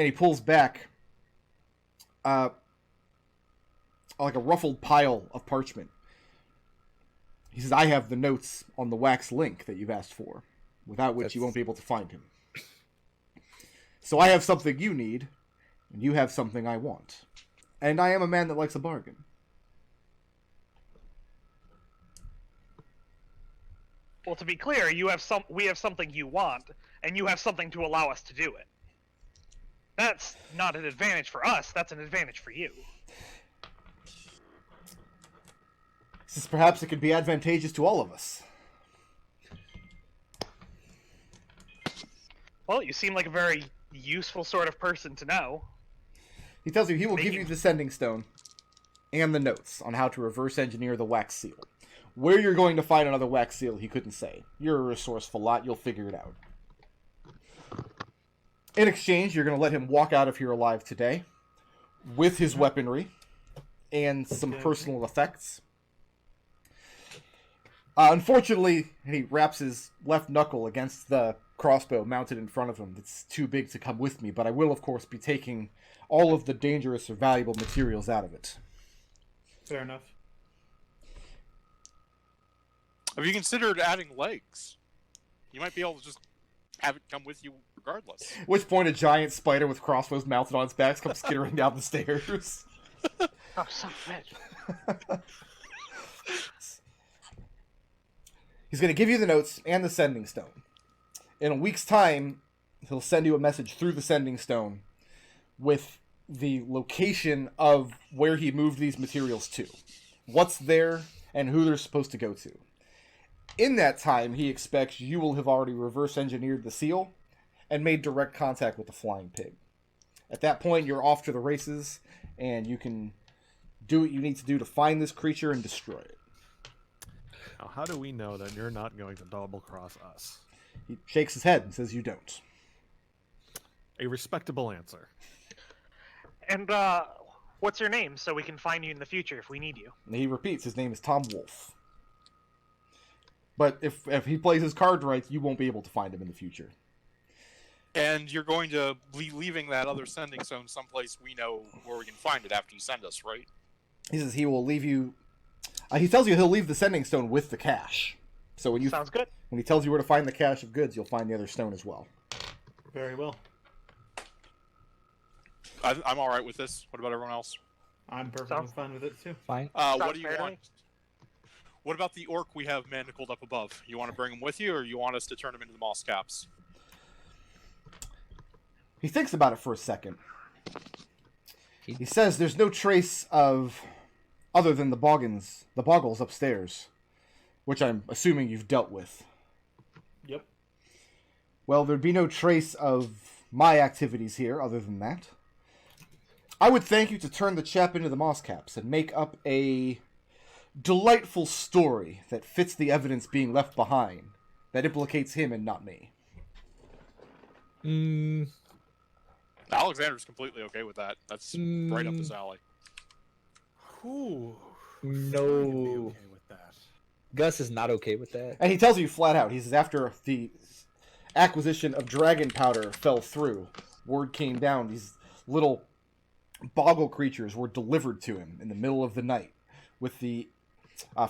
And he pulls back like a ruffled pile of parchment. He says, I have the notes on the wax link that you've asked for, without which you won't be able to find him. So I have something you need, and you have something I want. And I am a man that likes a bargain. Well, to be clear, we have something you want, and you have something to allow us to do it. That's not an advantage for us, that's an advantage for you. Since perhaps it could be advantageous to all of us. Well, you seem like a very useful sort of person to know. He tells you he will give you the sending stone and the notes on how to reverse engineer the wax seal. Where you're going to find another wax seal, he couldn't say. You're a resourceful lot, you'll figure it out. In exchange, you're going to let him walk out of here alive today with his weaponry and some personal effects. Unfortunately, he wraps his left knuckle against the crossbow mounted in front of him. It's too big to come with me, but I will, of course, be taking all of the dangerous or valuable materials out of it. Fair enough. Have you considered adding legs? You might be able to just have it come with you regardless. At which point a giant spider with crossbows mounted on its back comes skittering down the stairs. Oh, son of a bitch. He's going to give you the notes and the sending stone. In a week's time, he'll send you a message through the sending stone with the location of where he moved these materials to, what's there, and who they're supposed to go to. In that time, he expects you will have already reverse engineered the seal and made direct contact with the flying pig. At that point, you're off to the races, and you can do what you need to do to find this creature and destroy it. Now, how do we know that you're not going to double-cross us? He shakes his head and says you don't. A respectable answer. And, what's your name so we can find you in the future if we need you? And he repeats, his name is Tom Wolfe. But if he plays his cards right, you won't be able to find him in the future. And you're going to be leaving that other sending stone someplace we know where we can find it after you send us, right? He says he will leave you... he tells you he'll leave the sending stone with the cache. So when you Sounds good. When he tells you where to find the cache of goods, you'll find the other stone as well. Very well. I'm all right with this. What about everyone else? I'm perfectly fine with it too. Fine. What do you want? What about the orc we have manacled up above? You want to bring him with you, or you want us to turn him into the moss caps? He thinks about it for a second. He says there's no trace of... other than the boggles upstairs, which I'm assuming you've dealt with. Yep. Well, there'd be no trace of my activities here other than that. I would thank you to turn the chap into the moss caps and make up a delightful story that fits the evidence being left behind, that implicates him and not me. Alexander's completely okay with that. That's right up his alley. Ooh. No. Okay with that. Gus is not okay with that. And he tells you flat out, he says after the acquisition of dragon powder fell through, word came down, these little boggle creatures were delivered to him in the middle of the night with the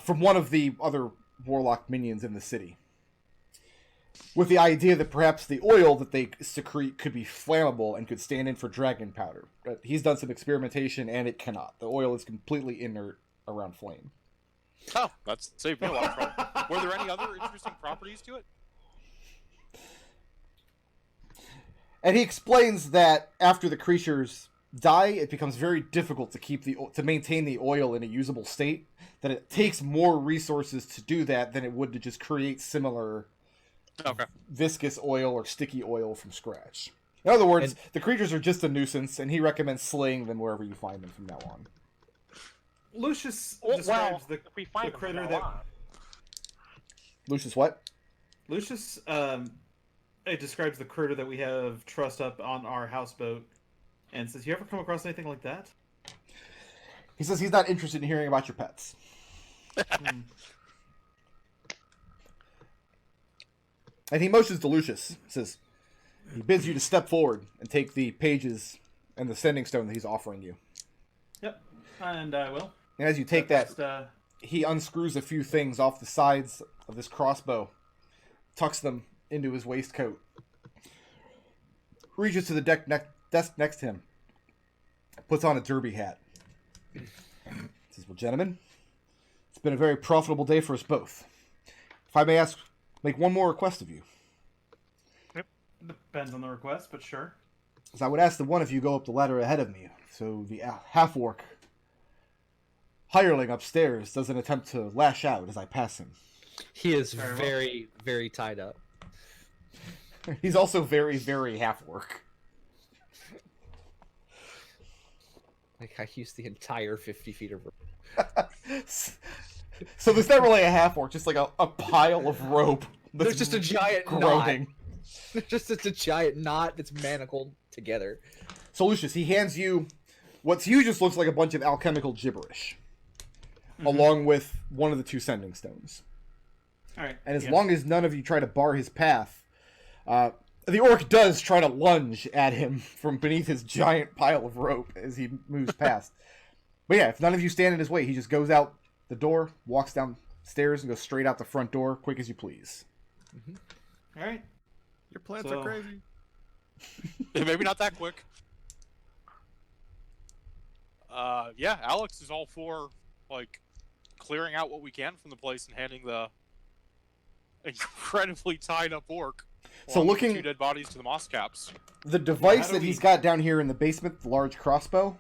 from one of the other warlock minions in the city, with the idea that perhaps the oil that they secrete could be flammable and could stand in for dragon powder. But he's done some experimentation and it cannot. The oil is completely inert around flame. Oh, that's saved me a lot of trouble. Were there any other interesting properties to it? And he explains that after the creatures die, it becomes very difficult to maintain the oil in a usable state. That it takes more resources to do that than it would to just create similar viscous oil or sticky oil from scratch. In other words, the creatures are just a nuisance, and he recommends slaying them wherever you find them from now on. Lucius describes the critter that... Lucius what? Lucius it describes the critter that we have trussed up on our houseboat, and says, you ever come across anything like that? He says he's not interested in hearing about your pets. And he motions to Lucius. Says, He bids you to step forward and take the pages and the sending stone that he's offering you. Yep, and I will. And as you take that, Just, he unscrews a few things off the sides of this crossbow, tucks them into his waistcoat, reaches to the desk next to him, puts on a derby hat. Says, well, gentlemen, it's been a very profitable day for us both. If I may make one more request of you. Depends on the request, but sure. As I would ask that one of you go up the ladder ahead of me, so the half-orc hireling upstairs doesn't attempt to lash out as I pass him. He is Very well. very, very tied up. He's also very, very half-orc. Like, I used the entire 50 feet of rope. So there's not really a half-orc, just like a pile of rope. There's just a giant groaning. knot. It's a giant knot that's manacled together. So Lucius, he hands you what to you just looks like a bunch of alchemical gibberish, along with one of the 2 sending stones. All right. And as long as none of you try to bar his path, the orc does try to lunge at him from beneath his giant pile of rope as he moves past. But yeah, if none of you stand in his way, he just goes out the door, walks downstairs, and goes straight out the front door, quick as you please. All right. Your plants So- are crazy. Maybe not that quick. Yeah, Alex is all for, like, clearing out what we can from the place and handing the incredibly tied up orc. So along with looking- 2 dead bodies to the moss caps. The device how do that we- he's got down here in the basement, the large crossbow,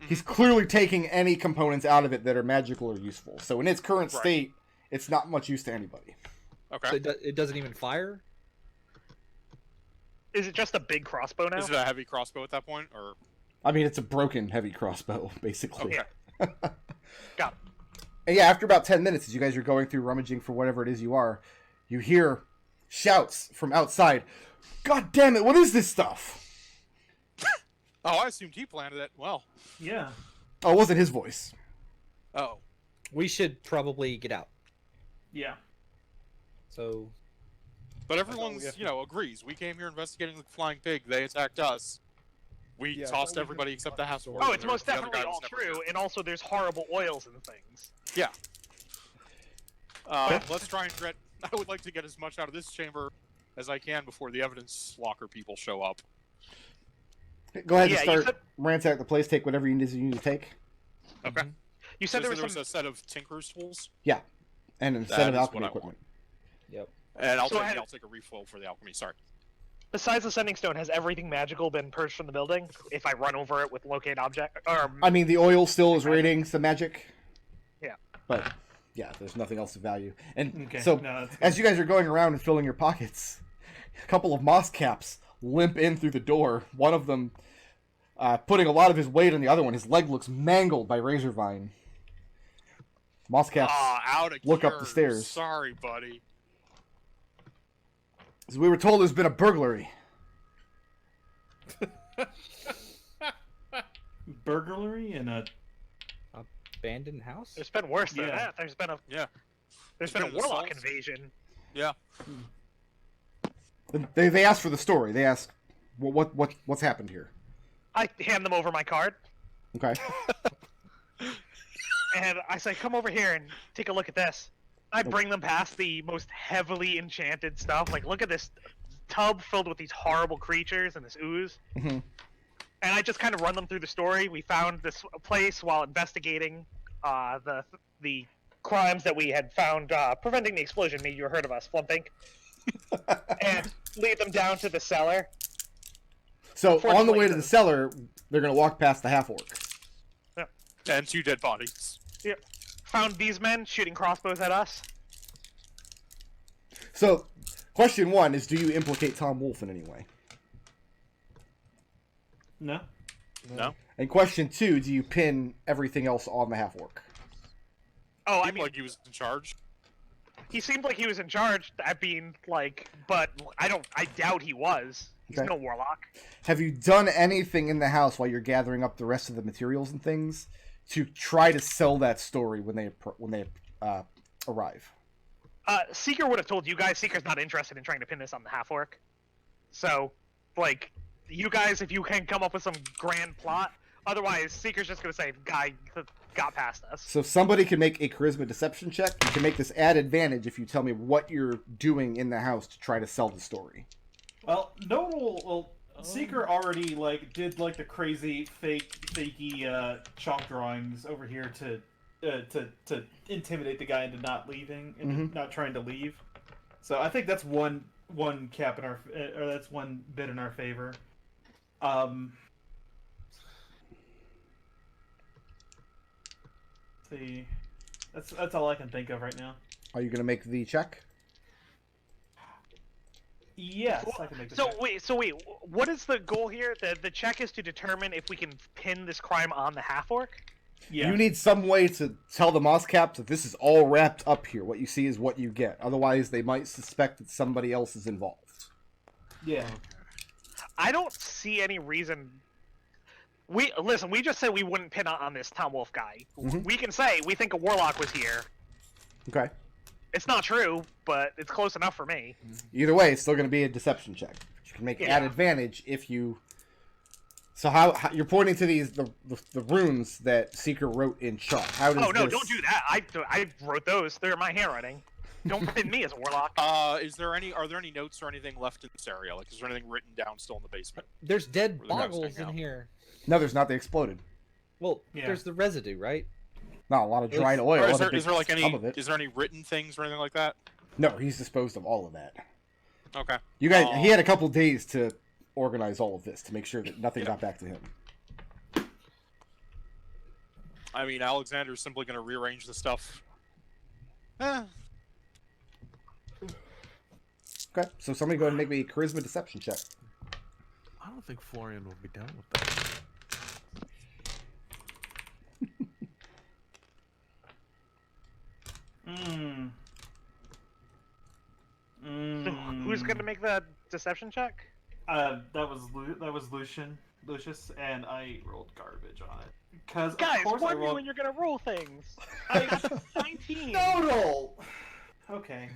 he's clearly taking any components out of it that are magical or useful. So in its current Right. state, it's not much use to anybody. Okay. So it doesn't even fire? Is it just a big crossbow now? Is it a heavy crossbow at that point, or? I mean, it's a broken heavy crossbow, basically. Okay. Got it. And yeah, after about 10 minutes, as you guys are going through rummaging for whatever it is you are, you hear shouts from outside. God damn it, what is this stuff? Oh, I assumed he planted it. Well. Yeah. Oh, it wasn't his voice. Oh. We should probably get out. Yeah. So, But everyone's, agrees. We came here investigating the flying pig. They attacked us. We tossed everybody except the house. Oh, it's most definitely all true, and also there's horrible oils and things. Yeah. Let's try and get... I would like to get as much out of this chamber as I can before the evidence locker people show up. Go ahead Yeah, and you start ransack the place, take whatever you need to take. Okay. You said So there was some... a set of tinker's tools, Yeah. And a set That of is alchemy what I equipment. yep. and I'll So take a refill for the alchemy. Sorry. Besides the sending stone, has everything magical been purged from the building? If I run over it with locate object, or I mean, the oil still is radiating some magic. Yeah. But, yeah, there's nothing else of value. And Okay. so, No, that's good. as you guys are going around and filling your pockets, a couple of moss caps limp in through the door. One of them putting a lot of his weight on the other one. His leg looks mangled by Razorvine. Moss caps. Out of look up here. the stairs. Sorry, buddy. So we were told there's been a burglary. Burglary in a. Abandoned house? there's been worse than Yeah. that. There's been a Yeah. there's been a been an warlock assault. invasion. Yeah. They asked for the story. They asked, what's happened here? I hand them over my card, Okay. and I say, "Come over here and take a look at this." I bring them past the most heavily enchanted stuff. Like, look at this tub filled with these horrible creatures and this ooze. hmm And I just kind of run them through the story. We found this place while investigating the crimes that we had found preventing the explosion. Maybe you heard of us, Flumph Inc. And lead them down to the cellar. So on the way to Unfortunately, the cellar, they're going to walk past the half-orc. And 2 dead bodies. Found these men shooting crossbows at us. So, question 1 is, do you implicate Tom Wolfe in any way? No. No. And question 2, do you pin everything else on the half-orc? Oh, I Seemed mean, like he was in charge. he seemed like he was in charge. That being like, but I doubt he was. He's Okay. no warlock. Have you done anything in the house while you're gathering up the rest of the materials and things to try to sell that story when they arrive? Seeker would have told you guys. Seeker's not interested in trying to pin this on the half orc. So, like, you guys, if you can come up with some grand plot. Otherwise, Seeker's just gonna say, the guy got past us. So somebody can make a charisma deception check. You can make this add advantage if you tell me what you're doing in the house to try to sell the story. Well, Seeker already did the crazy fakey chalk drawings over here to intimidate the guy into not leaving and not trying to leave. So I think that's one cap in our or that's one bit in our favor. See, that's all I can think of right now. Are you going to make the check? Yes, I can make the So check. wait, what is the goal here? The check is to determine if we can pin this crime on the half-orc? Yeah. You need some way to tell the Moss Caps that this is all wrapped up here. What you see is what you get. Otherwise, they might suspect that somebody else is involved. Yeah. I don't see any reason. We just said we wouldn't pin on this Tom Wolf guy. We can say we think a warlock was here. Okay. It's not true, but it's close enough for me. Either way, it's still going to be a deception check. You can make add advantage if you... So how you're pointing to the runes that Seeker wrote in chalk. How does no, don't do that. I wrote those. They're my handwriting. Don't pin me as a warlock. Are there any notes or anything left in this area? Like, is there anything written down still in the basement? There's dead Where the guys boggles hang in out? here. No, there's not. They exploded. Well, Yeah. there's the residue, right? Not a lot of dried oil. Or is a there big like hum of it. is there any written things or anything like that? No, he's disposed of all of that. Okay. You guys, he had a couple days to organize all of this to make sure that nothing got back to him. I mean, Alexander's simply going to rearrange the stuff. Eh. Okay, so somebody go ahead and make me a charisma deception check. I don't think Florian will be down with that. So who's gonna make the deception check? That was Lucius, and I rolled garbage on it. Because Guys, of course I warn me rolled... when you're gonna roll things. I I got 19. Nodal. Okay.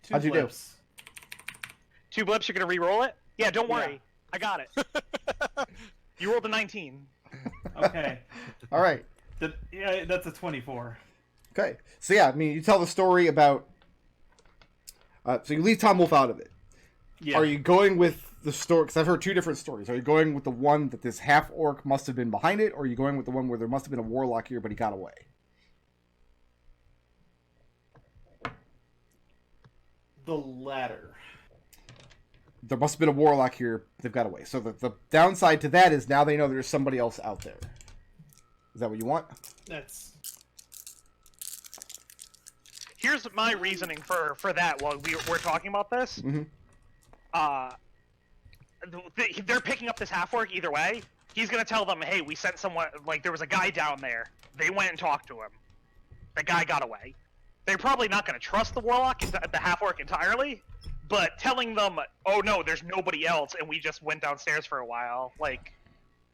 Two How'd you do? flips. 2 blips, you're gonna re-roll it? Yeah, don't Yeah. worry. I got it. You rolled a 19. Okay. All right. Yeah, that's a 24. Okay. So yeah, I mean, you tell the story about. So you leave Tom Wolf out of it. Yeah. Are you going with the story? Because I've heard two different stories. Are you going with the one that this half orc must have been behind it, or are you going with the one where there must have been a warlock here, but he got away? The latter. There must have been a warlock here. They've got away. So the downside to that is now they know there's somebody else out there. Is that what you want? That's... Here's my reasoning for that while we're talking about this. Mhm. They're picking up this half-orc either way. He's gonna tell them, hey, we sent someone, like, there was a guy down there. They went and talked to him. The guy got away. They're probably not gonna trust the warlock, the half-orc entirely, but telling them, oh no, there's nobody else, and we just went downstairs for a while, like,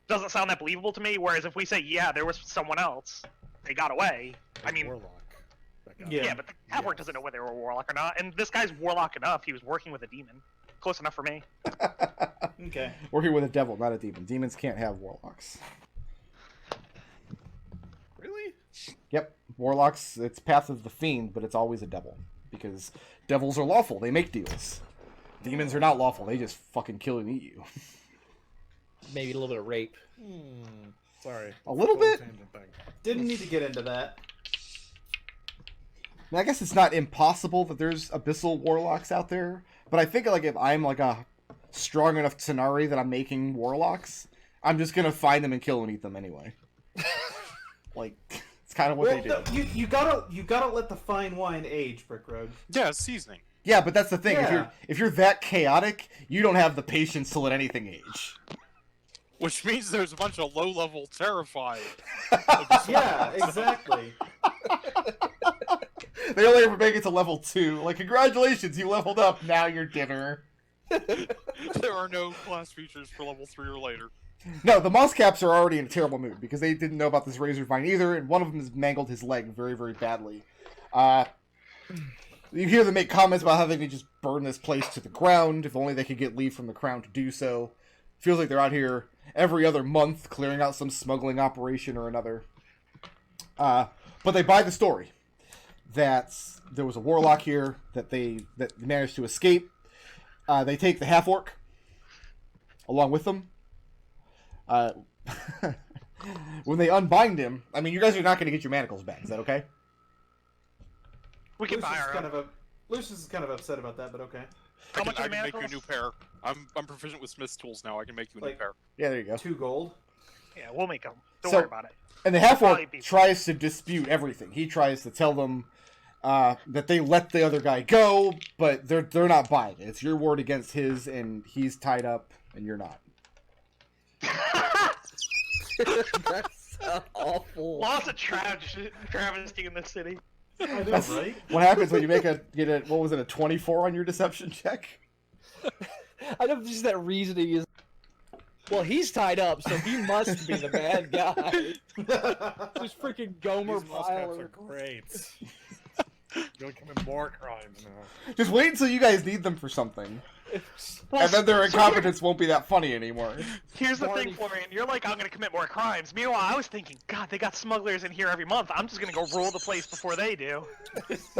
doesn't sound that believable to me, whereas if we say, yeah, there was someone else, they got away, I mean... Warlock. That guy. Yeah, but the half-orc doesn't know whether they were a warlock or not, and this guy's warlock enough, he was working with a demon. Close enough for me. Okay. Working with a devil, not a demon. Demons can't have warlocks. Really? Yep. Warlocks, it's Path of the Fiend, but it's always a devil. Because devils are lawful. They make deals. Demons are not lawful. They just fucking kill and eat you. Maybe a little bit of rape. Sorry. A little Full bit? tangent thing. Didn't need to get into that. I mean, I guess it's not impossible that there's abyssal warlocks out there, but I think like if I'm like a strong enough Tenari that I'm making warlocks, I'm just gonna find them and kill and eat them anyway. Like it's kind of what they do. No, you gotta let the fine wine age, Brick Road. Yeah, seasoning. Yeah, but that's the thing. Yeah. If you're that chaotic, you don't have the patience to let anything age. Which means there's a bunch of low-level terrified. Yeah, exactly. They only ever make it to level 2. Like, congratulations, you leveled up. Now you're dinner. There are no class features for level 3 or later. No, the mouse caps are already in a terrible mood because they didn't know about this razor vine either, and one of them has mangled his leg very, very badly. You hear them make comments about having to just burn this place to the ground. If only they could get leave from the crown to do so. Feels like they're out here every other month clearing out some smuggling operation or another. But they buy the story that there was a warlock here that managed to escape. They take the half-orc along with them. When they unbind him, I mean, you guys are not going to get your manacles back. Is that okay? We can buy our own. Lucius is kind of upset about that, but okay. How much I are can make you a manacles? new pair. I'm proficient with Smith's tools now. I can make you a new pair. Yeah, there you go. 2 gold. Yeah, we'll make them. Don't So- worry about it. And the half-orc Probably be- tries to dispute everything. He tries to tell them that they let the other guy go, but they're not buying it. It's your word against his, and he's tied up, and you're not. That's awful. Lots of travesty in this city. I know, That's right? what happens when you get a what was it, a 24 on your deception check? I know just that reasoning is. Well, he's tied up, so he must be the bad guy. Just freaking Gomer These must caps are Piler. great. You'll commit more crimes now. Just wait until you guys need them for something, Well, and then their so incompetence won't be that funny anymore. Here's the Barney- thing, Florian. You're like, I'm gonna commit more crimes. Meanwhile, I was thinking, God, they got smugglers in here every month. I'm just gonna go rule the place before they do. It's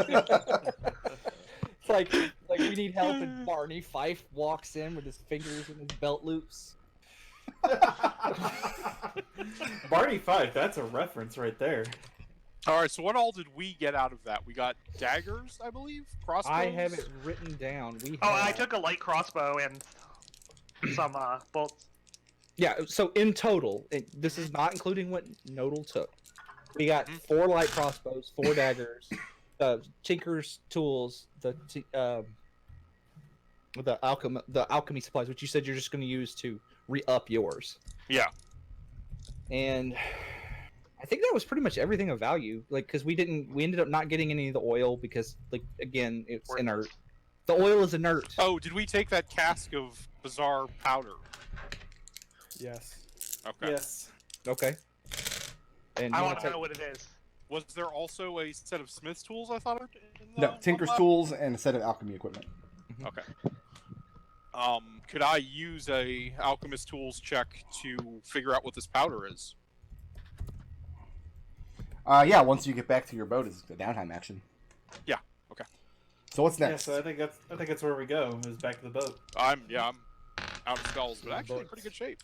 like we need help, and Barney Fife walks in with his fingers in his belt loops. Barney Fife, that's a reference right there. Alright, so what all did we get out of that? We got daggers, I believe? Crossbows? I have it written down. Oh, I took a light crossbow and some bolts. Yeah, so in total, this is not including what Nodal took. We got 4 light crossbows, 4 daggers, Tinker's tools, the alchemy supplies, which you said you're just going to use to re-up yours. Yeah. And I think that was pretty much everything of value. Like, because we ended up not getting any of the oil because, like, again, it's inert. The oil is inert. Oh, did we take that cask of bizarre powder? Yes. Okay. Yes. Okay. And I you want wanna to know what it is. Was there also a set of Smith's tools, I thought? In the No, Tinker's one tools and a set of alchemy equipment. lab? Okay. Could I use a alchemist tools check to figure out what this powder is? Yeah, once you get back to your boat, it's the downtime action. Yeah. Okay. So what's Yeah, next? so I think that's where we go. Is back to the boat. I'm out of spells, but actually in pretty good shape.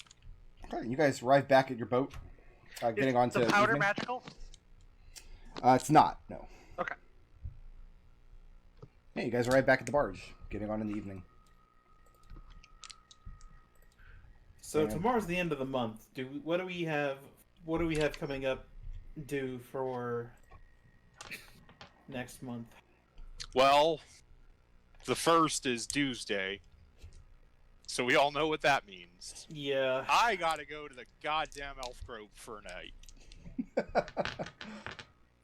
Okay, you guys arrive back at your boat, getting on to the powder evening. magical? It's not, no. Okay. Yeah, you guys arrive back at the barge, getting on in the evening. So Yeah. tomorrow's the end of the month. What do we have coming up due for next month? Well, the first is Tuesday, so we all know what that means. Yeah. I gotta go to the goddamn Elf Grove for a night.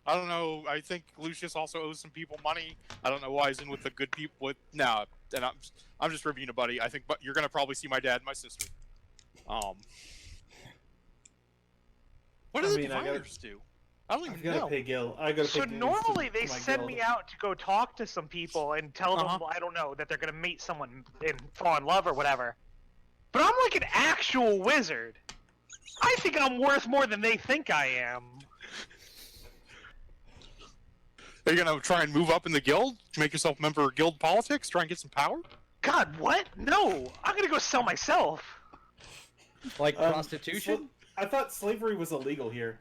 I don't know. I think Lucius also owes some people money. I don't know why he's in with the good people. And I'm just reviewing a buddy. I think, but you're gonna probably see my dad and my sister. What do the diviners do? I don't I've even got know. to pay Gil. I got to pay. So dues normally to they my send guild. me out to go talk to some people and tell them, I don't know, that they're gonna meet someone and fall in love or whatever. But I'm like an actual wizard. I think I'm worth more than they think I am. Are you gonna try and move up in the guild? Make yourself a member of guild politics? Try and get some power? God, what? No, I'm gonna go sell myself. Like prostitution? I thought slavery was illegal here.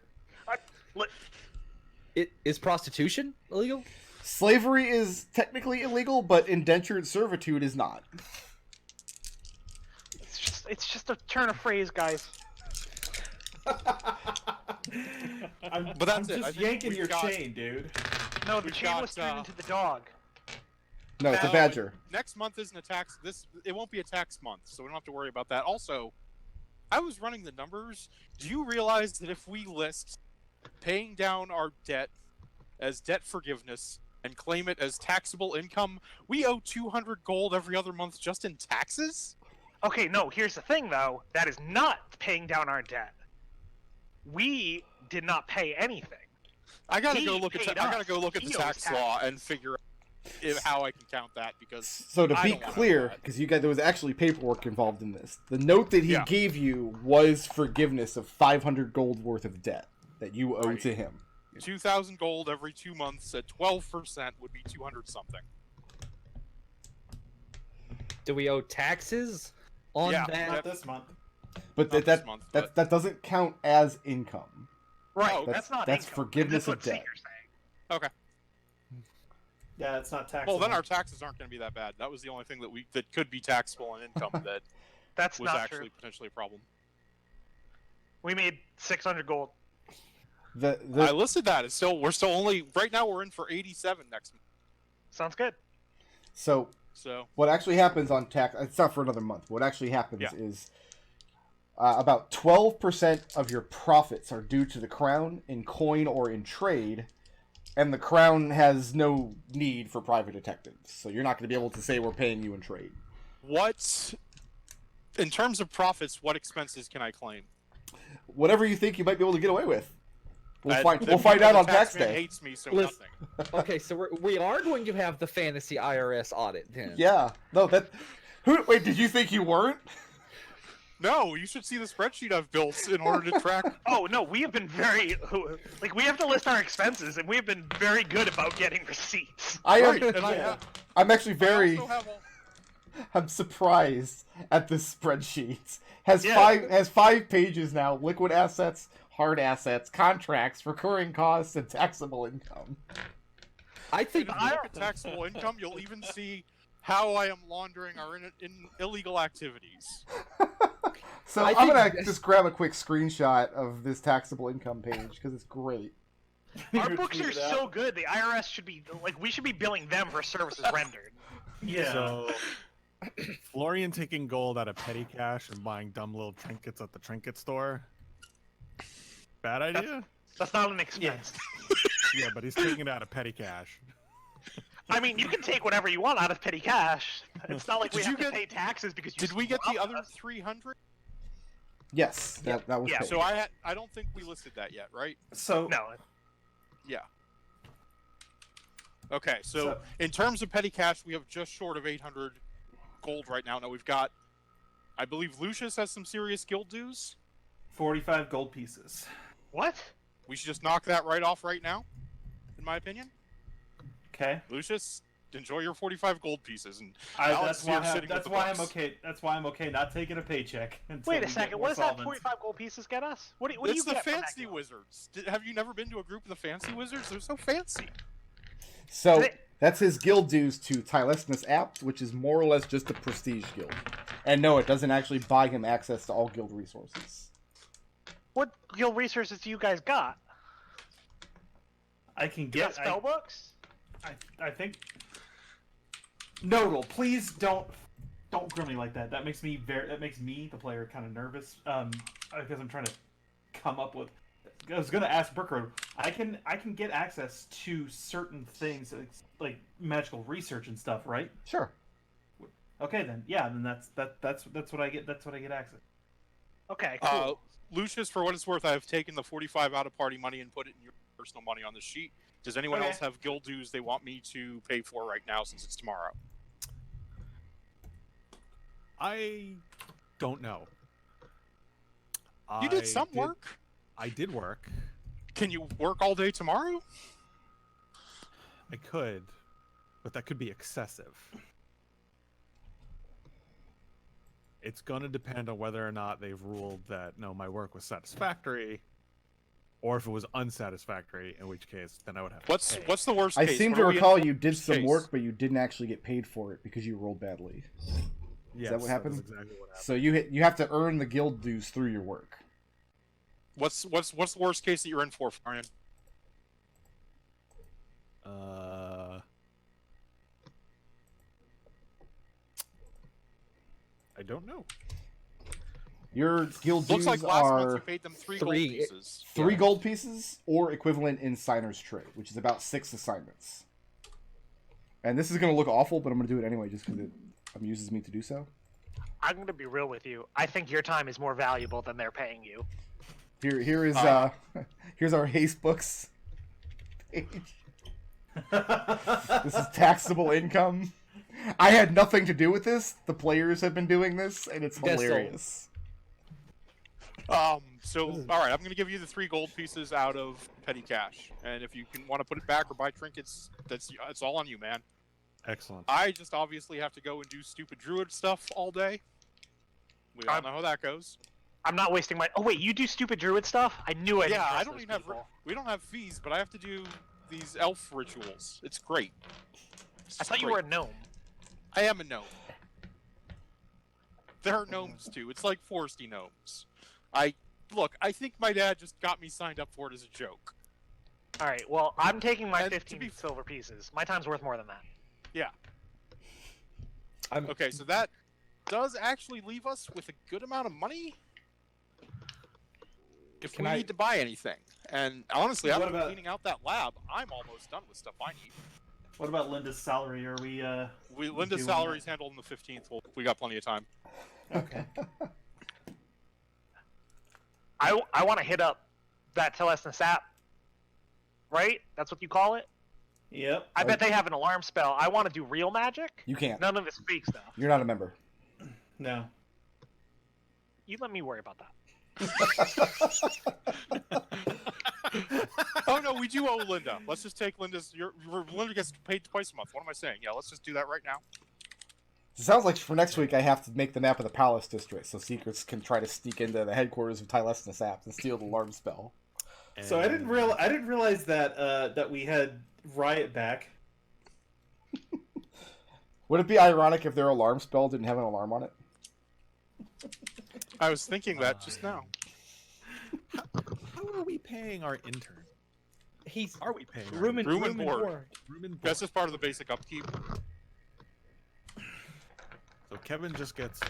Is prostitution illegal? Slavery is technically illegal, but indentured servitude is not. It's just a turn of phrase, guys. I'm But that's it. I just think yanking we've your got- chain, dude. No, the We've chain got, was turned into the dog. No, it's a No, badger. Next month isn't a tax. It won't be a tax month, so we don't have to worry about that. Also, I was running the numbers. Do you realize that if we list paying down our debt as debt forgiveness and claim it as taxable income, we owe 200 gold every other month just in taxes? Okay, no, here's the thing, though. That is not paying down our debt. We did not pay anything. I gotta He go look at. paid I gotta us. go look at the He owes tax tax. law and figure. how I can count that because So to I be don't wanna clear, do that. because you guys, there was actually paperwork involved in this. The note that he Yeah. gave you was forgiveness of 500 gold worth of debt that you owe Right. to him. 2,000 gold every 2 months at 12% would be 200 something. Do we owe taxes on Yeah. that? Not this month. But Not this month, but- that doesn't count as income. Right, Oh, that's not that's income. forgiveness That's of what debt. Seeker's saying. Okay. Yeah, it's not taxable. Well, then our taxes aren't going to be that bad. That was the only thing that could be taxable on income that That's was not actually true. potentially a problem. We made 600 gold. The I listed that. We're still only right now. We're in for 87 next month. Sounds good. so So what actually happens on tax? It's not for another month. What actually happens Yeah. is about 12% of your profits are due to the crown in coin or in trade, and the crown has no need for private detectives. So you're not going to be able to say we're paying you in trade. what, in terms of profits, what expenses can I claim? Whatever you think you might be able to get away with. We'll Uh, find the- we'll find out the on tax taxman day. Hates me, so Listen. nothing. Okay, so we are going to have the Fantasy IRS audit then. Yeah. No, that. Wait, did you think you weren't? No, you should see the spreadsheet I've built in order to track. Oh no, we have been very like we have to list our expenses, and we have been very good about getting receipts. I am. Right, and I I'm actually very. also have all, I'm surprised at this spreadsheet. Has Yeah. 5 pages now. Liquid assets, hard assets, contracts, recurring costs, and taxable income. I think if you look at taxable income, you'll even see how I am laundering our in illegal activities. So I I'm gonna think- just grab a quick screenshot of this taxable income page because it's great. Our books are so good. The IRS should be like we should be billing them for services rendered. Yeah. So, Florian taking gold out of petty cash and buying dumb little trinkets at the trinket store. Bad idea? That's not an expense. Yeah, but he's taking it out of petty cash. I mean, you can take whatever you want out of petty cash. It's not like we Did have you to get- pay taxes because you Did we get the robbed other us. 300? Yes, that was Yeah, paid. So I don't think we listed that yet, right? So No, Yeah. Okay, so So- in terms of petty cash, we have just short of 800 gold right now. Now we've got, I believe Lucius has some serious guild dues. 45 gold pieces. what? We should just knock that right off right now, in my opinion. Okay. Lucius, enjoy your 45 gold pieces. And I, Alex that's here why, sitting with that's the why I'm books. okay. That's why I'm okay not taking a paycheck. until Wait we a get second. more What does that solvent. 45 gold pieces get us? What do you It's the get from that Fancy guild? Wizards. Have you never been to a group of the Fancy Wizards? They're so fancy. So Do they- that's his guild dues to Tilesnus Apt, which is more or less just a prestige guild. And no, it doesn't actually buy him access to all guild resources. What guild resources do you guys got? I can You get. got spell books? I think. Nodal, please don't grill me like that. That makes me the player kind of nervous. Because I'm trying to come up with. I was gonna ask Brookroad. I can get access to certain things like magical research and stuff, right? Sure. Okay, then yeah, then that's what I get. That's what I get access. Okay, cool. Lucius, for what it's worth, I have taken the 45 out of party money and put it in your personal money on the sheet. Does anyone Okay. else have guild dues they want me to pay for right now since it's tomorrow? I don't know. You did some work. I did work. Can you work all day tomorrow? I could, but that could be excessive. It's going to depend on whether or not they've ruled that, no, my work was satisfactory, or if it was unsatisfactory, in which case, then I would have to pay. What's the worst I case? seem What to are we in recall for you did worst some case? work, but you didn't actually get paid for it because you rolled badly. Yes, that what happened? was exactly what happened. So you have to earn the guild dues through your work. What's the worst case that you're in for, Florian? I don't know. Your guild Looks dues like last month you are paid them three Three. gold pieces. 3 gold pieces or equivalent in Signer's Trade, which is about 6 assignments. And this is going to look awful, but I'm going to do it anyway just because it amuses me to do so. I'm going to be real with you. I think your time is more valuable than they're paying you. Here is here's our haste books page. This is taxable income. I had nothing to do with this. The players have been doing this, and it's Destil. hilarious. All right, I'm going to give you the 3 gold pieces out of petty cash, and if you want to put it back or buy trinkets, it's all on you, man. Excellent. I just obviously have to go and do stupid druid stuff all day. We all know how that goes. I'm not wasting my. Oh wait, you do stupid druid stuff? I knew I didn't Yeah, trust I don't those even have. people. We don't have fees, but I have to do these elf rituals. It's great. I thought you were a gnome. I am a gnome. There are gnomes too. It's like foresty gnomes. I think my dad just got me signed up for it as a joke. All right. Well, I'm taking my And to 15 be- silver pieces. My time's worth more than that. Yeah. I'm Okay, so that does actually leave us with a good amount of money if Can we I- need to buy anything. And honestly, What after about- cleaning out that lab, I'm almost done with stuff I need. What about Linda's salary? Are we Linda's doing salary's handled on the 15th. We got plenty of time. okay? I want to hit up that Telesna sap. Right? That's what you call it? Yep. I bet they have an alarm spell. I want to do real magic. You can't. None of this fake stuff. You're not a member. No. You let me worry about that. Oh no, we do owe Linda. Let's just take Linda's. Linda gets paid twice a month. What am I saying? Yeah, let's just do that right now. It sounds like for next week I have to make the map of the Palace District so Seekers can try to sneak into the headquarters of Tylesna Saps and steal the alarm spell. So I didn't realize that that we had Riot back. Would it be ironic if their alarm spell didn't have an alarm on it? I was thinking that just now. How are we paying our intern? he's Are we paying our room and Room and board. room and board? That's just part of the basic upkeep. So Kevin just gets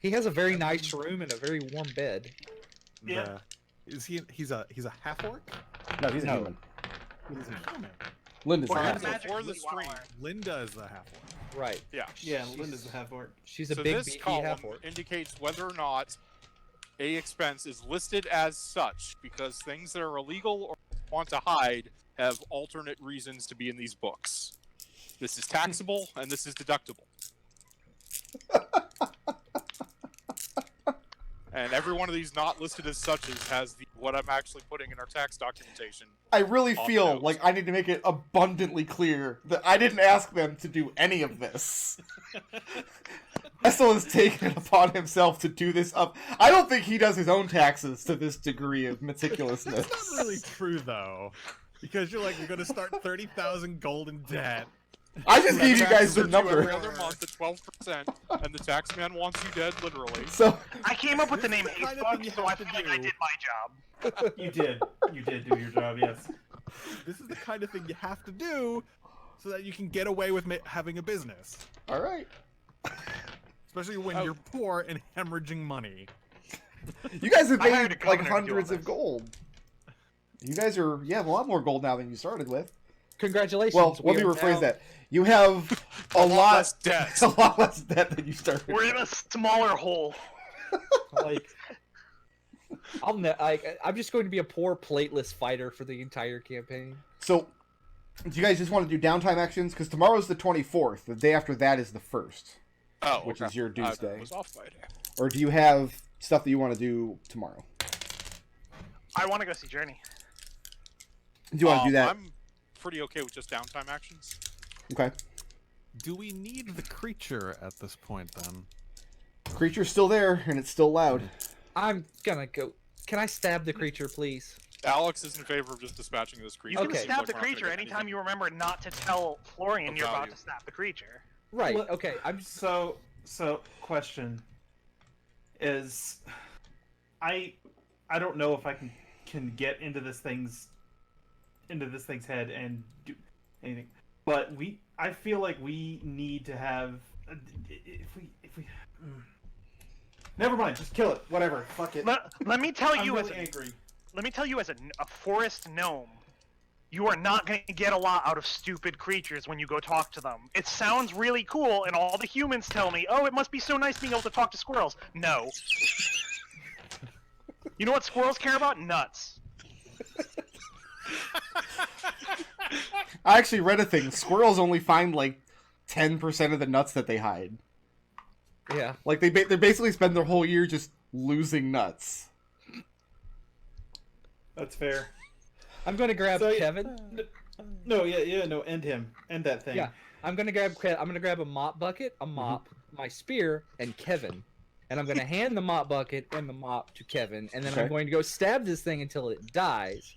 He has a very nice room and a very warm bed. Yeah. Is he's a half orc? No, he's a No. human. He's a human. Linda's Or not. the That's magic before the we wanna stream. learn. Linda is the half orc. Right. Yeah. Yeah, She's- Linda's a half orc. She's a So big this beefy column half orc. indicates whether or not a expense is listed as such, because things that are illegal or want to hide have alternate reasons to be in these books. This is taxable and this is deductible. And every one of these not listed as such has what I'm actually putting in our tax documentation. I really On feel notes. like I need to make it abundantly clear that I didn't ask them to do any of this. Estel has taken it upon himself to do this up. I don't think he does his own taxes to this degree of meticulousness. That's not really true though, because you're gonna start 30,000 gold in debt. I just gave you guys Taxes the are due every number. other month at 12%, and the tax man wants you dead, literally. So, I came up with the This name is the kind of Hatebug, thing you so I have to feel like I do. did my job. You did. You did do your job, yes. This is the kind of thing you have to do so that you can get away with having a business, alright. especially when you're poor and hemorrhaging money. You guys have I hired made a like governor to do all hundreds of this. gold. You guys have a lot more gold now than you started with. Congratulations. Well, let me we are rephrase now- that. You have a lot less debt. a lot less debt than you started. We're in a smaller hole. Like, I'm just going to be a poor plateless fighter for the entire campaign. So, do you guys just want to do downtime actions? Because tomorrow's the 24th. The day after that is the 1st. Oh, Which okay. is your I Doomsday. was off by a day. Or do you have stuff that you want to do tomorrow? I want to go see Journey. Do you want to do that? I'm pretty okay with just downtime actions. Okay. Do we need the creature at this point then? Creature's still there, and it's still loud. I'm gonna go. Can I stab the creature, please? Alex is in favor of just dispatching this creature. You can Okay. stab Like the we're not gonna creature get anytime anything. you remember not to tell Florian Of you're about value. to stab the creature. Right. Look- Okay. I'm just. So question is, I don't know if I can get into this thing's head and do anything, but I feel like we need to have if we never mind, just kill it, whatever, fuck it. Let me tell I'm you really as angry. let me tell you as a forest gnome, you are not going to get a lot out of stupid creatures when you go talk to them. It sounds really cool, and all the humans tell me, "Oh, it must be so nice being able to talk to squirrels." No. You know what squirrels care about? Nuts. I actually read a thing. Squirrels only find like 10% of the nuts that they hide. Yeah. Like they basically spend their whole year just losing nuts. That's fair. I'm gonna grab So, Kevin. No, no, end him. End that thing. Yeah. I'm gonna grab a mop bucket, a mop, my spear, and Kevin. And I'm gonna hand the mop bucket and the mop to Kevin, and then I'm Okay. going to go stab this thing until it dies.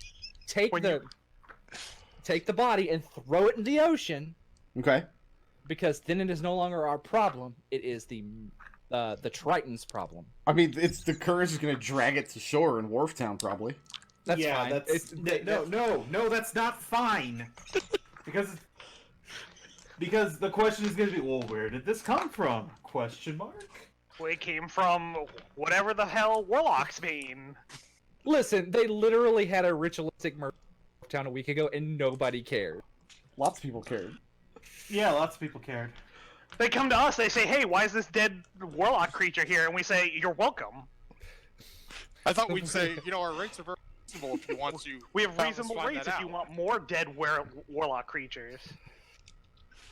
Take When the body and throw it in the ocean, Okay. because then it is no longer our problem. It is the Triton's problem. I mean, the current is going to drag it to shore in Wharftown, probably. That's yeah, fine. that's no, that's not fine. because the question is going to be, well, where did this come from? Question mark. Well, it came from whatever the hell Warlocks mean. Listen, they literally had a ritualistic murder town a week ago, and nobody cared. Lots of people cared. Yeah, lots of people cared. They come to us, they say, hey, why is this dead Warlock creature here? And we say, you're welcome. I thought we'd say, our rates are very reasonable if you want to. We have help us reasonable find rates that if you out. want more dead Warlock creatures.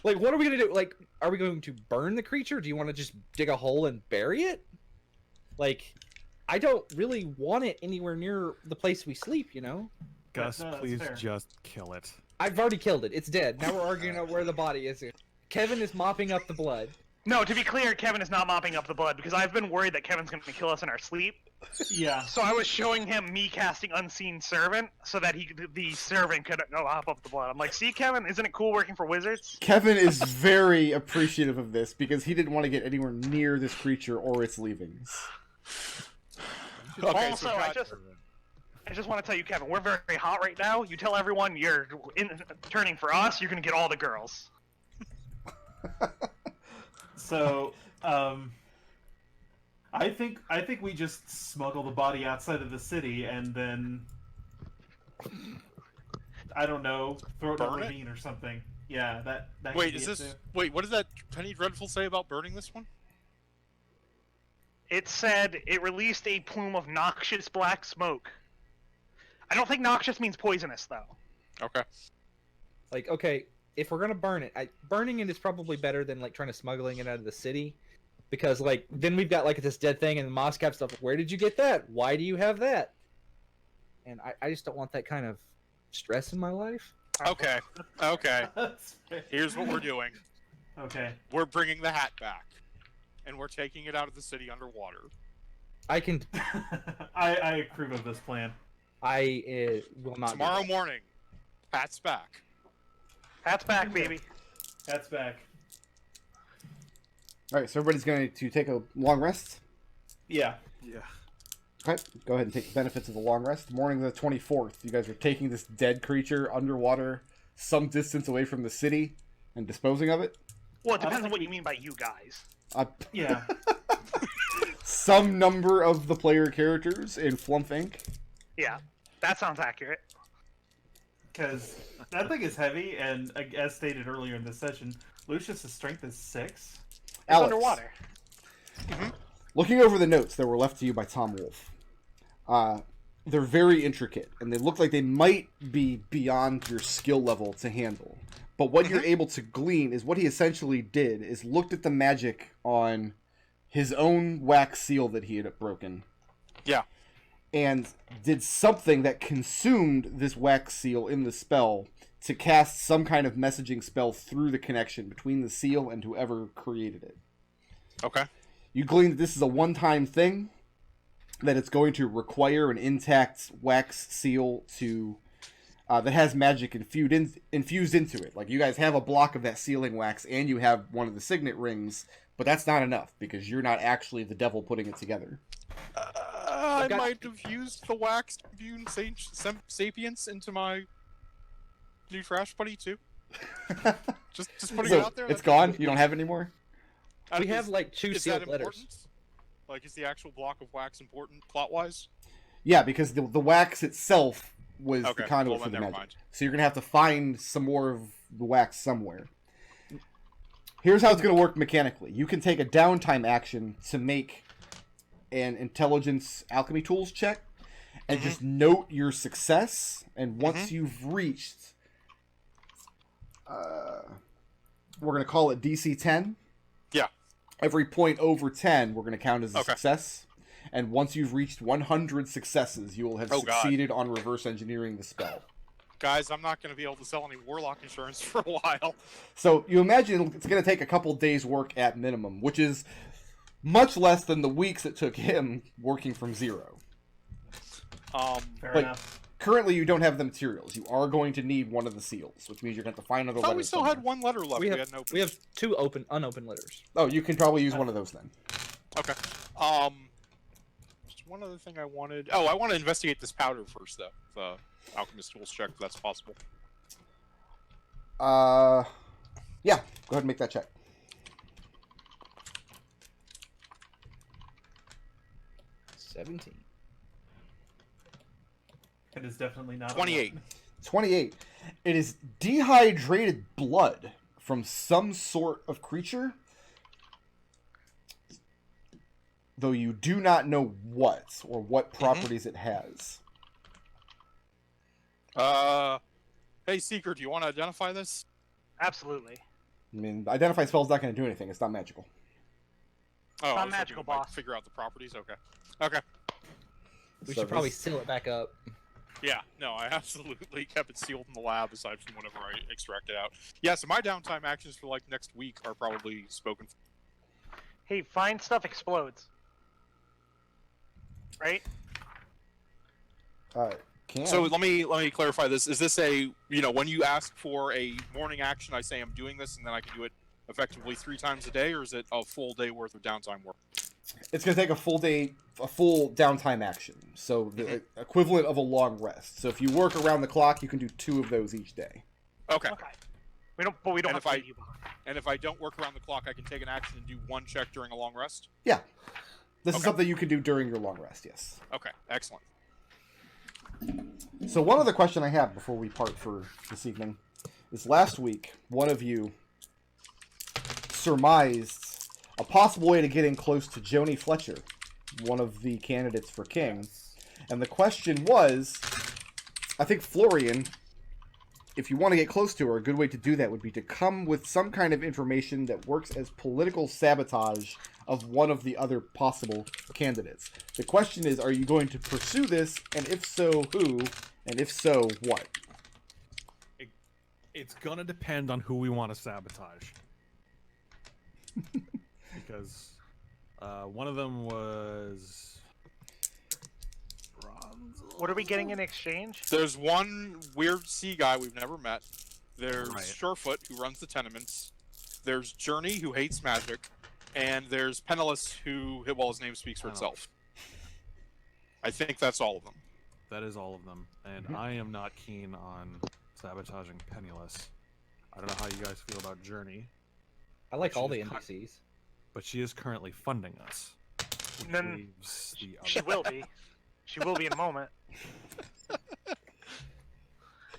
Like, what are we gonna do? Like, are we going to burn the creature? Do you want to just dig a hole and bury it? Like, I don't really want it anywhere near the place we sleep, Gus, No, that's please fair. just kill it. I've already killed it. It's dead. Now we're arguing about where the body is. Kevin is mopping up the blood. No, to be clear, Kevin is not mopping up the blood, because I've been worried that Kevin's going to kill us in our sleep. Yeah. So I was showing him me casting Unseen Servant, so that the servant could go mop up the blood. I'm like, see, Kevin, isn't it cool working for wizards? Kevin is very appreciative of this because he didn't want to get anywhere near this creature or its leavings. Okay, Also, so I just want to tell you, Kevin, we're very hot right now. You tell everyone you're turning for us, you're going to get all the girls. So, I think we just smuggle the body outside of the city and then, I don't know, throw it in a Burn it? ravine or something. Yeah, that. Wait, could is be it this? too. Wait, what does that Penny Dreadful say about burning this one? It said it released a plume of noxious black smoke. I don't think noxious means poisonous, though. Okay. Like, okay, if we're gonna burn it, burning it is probably better than like trying to smuggling it out of the city, because like then we've got like this dead thing and the Moscap stuff. Where did you get that? Why do you have that? And I just don't want that kind of stress in my life. Okay. Okay. That's fair. Here's what we're doing. Okay. We're bringing the hat back, and we're taking it out of the city underwater. I can. I approve of this plan. I will not. do Tomorrow that. morning, hat's back. Hat's back, baby. That's back. All right, so everybody's going to take a long rest. Yeah. Yeah. Okay, go ahead and take the benefits of the long rest. Morning of the 24th, you guys are taking this dead creature underwater some distance away from the city and disposing of it. Well, it depends on what you mean by you guys. Yeah. Some number of the player characters in Flumph Inc. Yeah, that sounds accurate. Because that thing is heavy, and as stated earlier in this session, Lucius' strength is 6. It's Alex, underwater. looking over the notes that were left to you by Tom Wolfe, they're very intricate, and they look like they might be beyond your skill level to handle. But what you're able to glean is what he essentially did is looked at the magic on his own wax seal that he had broken. Yeah. And did something that consumed this wax seal in the spell to cast some kind of messaging spell through the connection between the seal and whoever created it. Okay. You glean that this is a one-time thing, that it's going to require an intact wax seal to that has magic infused into it. Like, you guys have a block of that sealing wax, and you have one of the signet rings, but that's not enough, because you're not actually the devil putting it together. I might have used the wax immune sapience into my new trash buddy too. just putting So, it out there. it's gone? You don't have any more? We have like 2 Is sealed that letters. important? Like, is the actual block of wax important plot-wise? Yeah, because the wax itself was Okay, the conduit well, for the then never magic. mind. So you're going to have to find some more of the wax somewhere. Here's how it's going to work mechanically. You can take a downtime action to make an intelligence alchemy tools check. and just note your success. And once you've reached, we're going to call it DC 10. Yeah. Every point over 10, we're going to count as a Okay. success. And once you've reached 100 successes, you will have succeeded on reverse engineering the spell. Guys, I'm not going to be able to sell any Warlock insurance for a while. So you imagine it's going to take a couple days' work at minimum, which is much less than the weeks it took him working from zero. Fair But enough. currently, you don't have the materials. You are going to need one of the seals, which means you're going to have to find other I thought letters. we still somewhere. had one letter left. We hadn't have, opened. we have 2 unopened letters. Oh, you can probably use one of those then. Okay. Just one other thing I wanted. Oh, I want to investigate this powder first, though. The alchemist tools check if that's possible. Yeah. Go ahead and make that check. $17. It is definitely not. a 28. one. 28. It is dehydrated blood from some sort of creature, though you do not know what or what properties it has. Hey, Seeker, do you want to identify this? Absolutely. I mean, identify spell's not going to do anything. It's not magical. Oh, not I was hoping magical, it might boss. Figure out the properties. Okay. Okay. We So should probably this- seal it back up. Yeah. No, I absolutely kept it sealed in the lab aside from whenever I extract it out. Yeah. So my downtime actions for like next week are probably spoken. Hey, find stuff explodes. Right? Can. So let me clarify this. Is this a when you ask for a morning action, I say I'm doing this, and then I can do it effectively 3 times a day, or is it a full day worth of downtime work? It's going to take a full day, a full downtime action. So the equivalent of a long rest. So if you work around the clock, you can do 2 of those each day. Okay. Okay. We don't And have if to leave you behind. And if I don't work around the clock, I can take an action and do 1 check during a long rest? Yeah. This is Okay. something you can do during your long rest, yes. Okay, excellent. So one other question I have before we part for this evening is last week, one of you surmised a possible way to get in close to Joni Fletcher, one of the candidates for king. And the question was, I think Florian, if you want to get close to her, a good way to do that would be to come with some kind of information that works as political sabotage of one of the other possible candidates. The question is, are you going to pursue this, and if so, who, and if so, what? It's gonna depend on who we want to sabotage. Because one of them was What are we getting in exchange? There's one weird sea guy we've never met. There's Right. Surefoot, who runs the tenements. There's Journey, who hates magic. And there's Penniless, who, well, his name speaks for itself. I think that's all of them. That is all of them, and I am not keen on sabotaging Penniless. I don't know how you guys feel about Journey, I like all the She's NPCs. but she is currently funding us. Which Then leaves the She other. will be. She will be in a moment.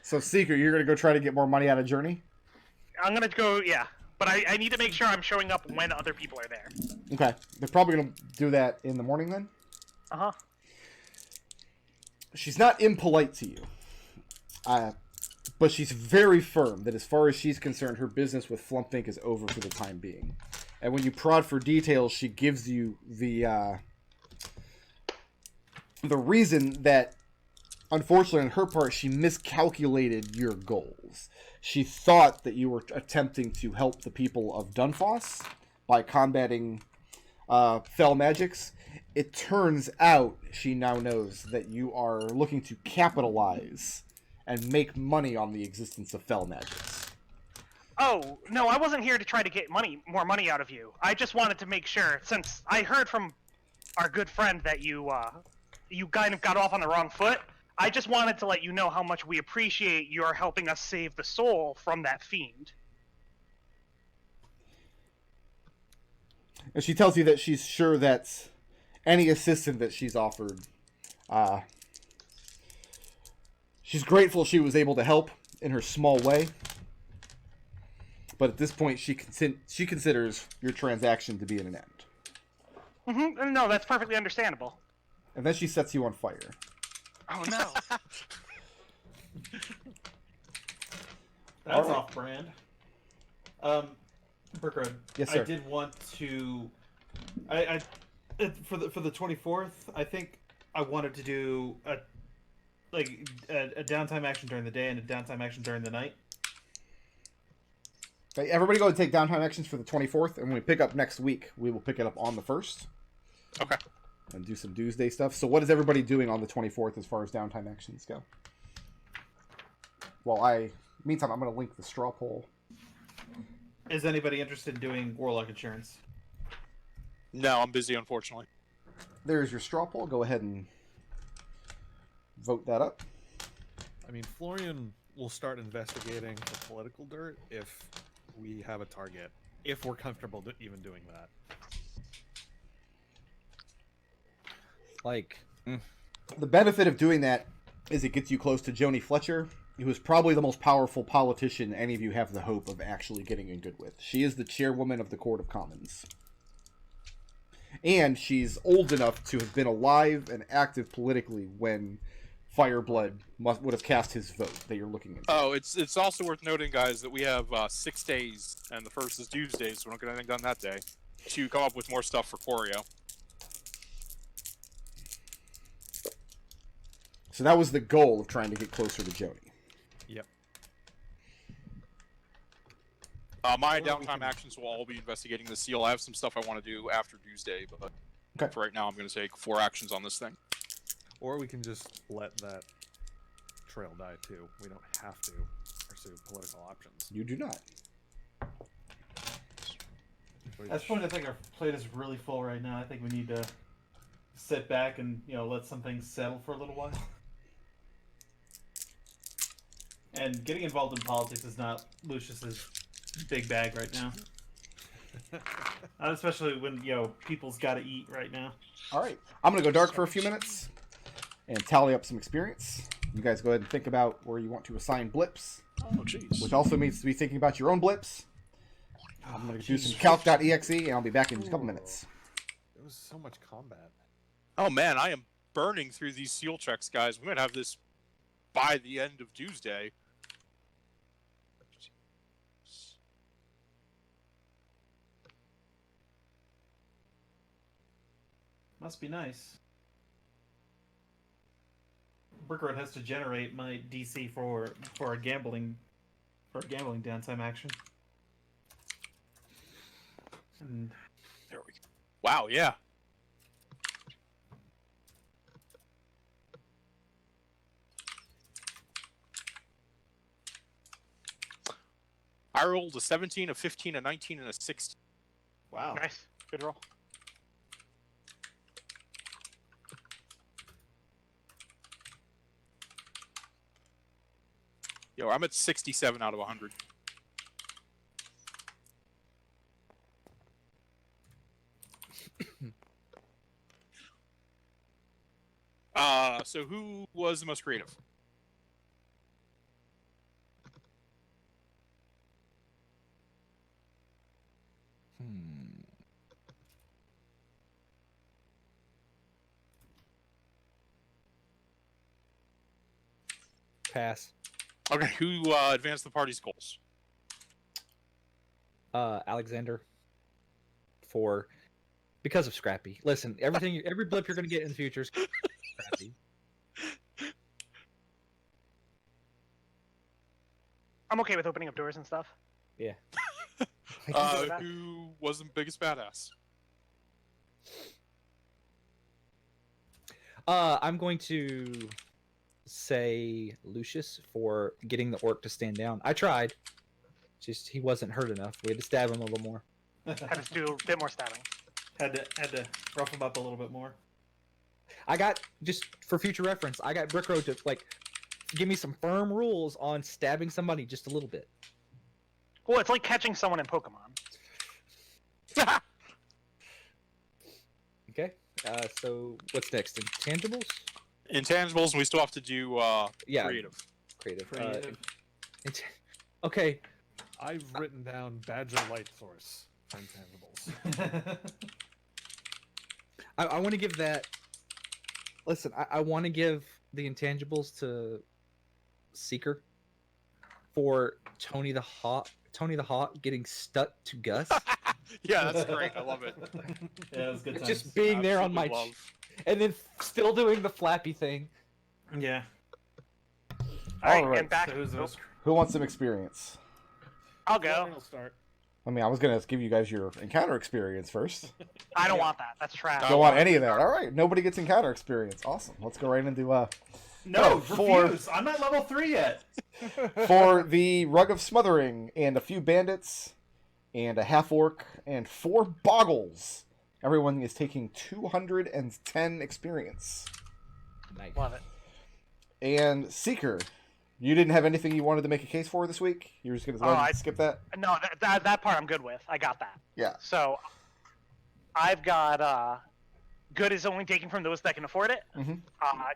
So, Seeker, you're going to go try to get more money out of Journey? I'm gonna go, yeah. But I need to make sure I'm showing up when other people are there. Okay. They're probably going to do that in the morning then? Uh-huh. She's not impolite to you. But she's very firm that as far as she's concerned, her business with Flumph Inc. is over for the time being. And when you prod for details, she gives you the reason that, unfortunately on her part, she miscalculated your goals. She thought that you were attempting to help the people of Dunfoss by combating fell magics. It turns out she now knows that you are looking to capitalize and make money on the existence of fell magics. Oh, no, I wasn't here to try to get more money out of you. I just wanted to make sure, since I heard from our good friend that you kind of got off on the wrong foot, I just wanted to let you know how much we appreciate your helping us save the soul from that fiend. And she tells you that she's sure that any assistance that she's offered, she's grateful she was able to help in her small way. But at this point, she considers your transaction to be at an end. Mm-hmm. No, that's perfectly understandable. And then she sets you on fire. Oh no. That's Alright. off-brand. Brickroad. Yes, sir. I did want to. For the 24th, I think I wanted to do a downtime action during the day and a downtime action during the night. Okay, everybody go and take downtime actions for the 24th, and when we pick up next week, we will pick it up on the 1st. Okay. And do some Doomsday stuff. So what is everybody doing on the 24th as far as downtime actions go? Meantime, I'm going to link the straw poll. Is anybody interested in doing Warlock insurance? No, I'm busy, unfortunately. There's your straw poll. Go ahead and vote that up. I mean, Florian will start investigating the political dirt if we have a target. If we're comfortable even doing that. Like, The benefit of doing that is it gets you close to Joni Fletcher, who is probably the most powerful politician any of you have the hope of actually getting in good with. She is the chairwoman of the Court of Commons. And she's old enough to have been alive and active politically when Fireblood would have cast his vote that you're looking at. Oh, it's also worth noting, guys, that we have 6 days, and the first is Tuesday, so we don't get anything done that day, to come up with more stuff for Corio. So that was the goal of trying to get closer to Joni. Yep. My downtime actions will all be investigating the seal. I have some stuff I want to do after Tuesday, but Okay. for right now I'm going to take 4 actions on this thing. Or we can just let that trail die too. We don't have to pursue political options. You do not. Which- At this point, I think our plate is really full right now. I think we need to sit back and let some things settle for a little while. And getting involved in politics is not Lucius's big bag right now. Not especially when people's got to eat right now. All right. I'm going to go dark for a few minutes and tally up some experience. You guys go ahead and think about where you want to assign blips, Oh, jeez. which also means to be thinking about your own blips. I'm going to do some calc.exe, and I'll be back in a couple minutes. There was so much combat. Oh man, I am burning through these seal checks, guys. We might have this by the end of Tuesday. Must be nice. Brickroad has to generate my DC for a gambling downtime action. And There we go. Wow, yeah. I rolled a 17, a 15, a 19, and a 16. wow. Nice. Good roll. Yo, I'm at 67 out of 100. So who was the most creative? pass. Okay, who advanced the party's goals? Alexander. Because of Scrappy. Listen, every blip you're gonna get in the future is Scrappy. I'm okay with opening up doors and stuff. Yeah. Who was the biggest badass? I'm going to say Lucius for getting the orc to stand down. I tried. Just he wasn't hurt enough. We had to stab him a little more. Had to do a bit more stabbing. had to rough him up a little bit more. I got, just for future reference, I got Brickroad to give me some firm rules on stabbing somebody just a little bit. Well, it's like catching someone in Pokemon. Okay. So what's next? Intangibles? Intangibles, and we still have to do Yeah. creative. Creative. Creative. Okay. I've written down Badger Light Source for intangibles. I want to give that. Listen, I want to give the intangibles to Seeker for Tony the Hawk getting stuck to Gus. Yeah, that's great. I love it. Yeah, it was good times. Just being there on my Absolutely love. and then still doing the flappy thing. Yeah. All right, Alright, and back. So who's those? Who wants some experience? I'll go. Florian will start. I mean, I was gonna give you guys your encounter experience first. I don't want that. That's trash. Don't want any of that. All right, nobody gets encounter experience. Awesome. Let's go right into No, No, for- refuse. I'm not level 3 yet. for the Rug of Smothering and a few bandits and a half orc and 4 boggles. Everyone is taking 210 experience. Nice. Love it. And Seeker, you didn't have anything you wanted to make a case for this week? You were just going to Oh, skip that? No, that part I'm good with. I got that. Yeah. So, I've got good is only taken from those that can afford it. Mhm.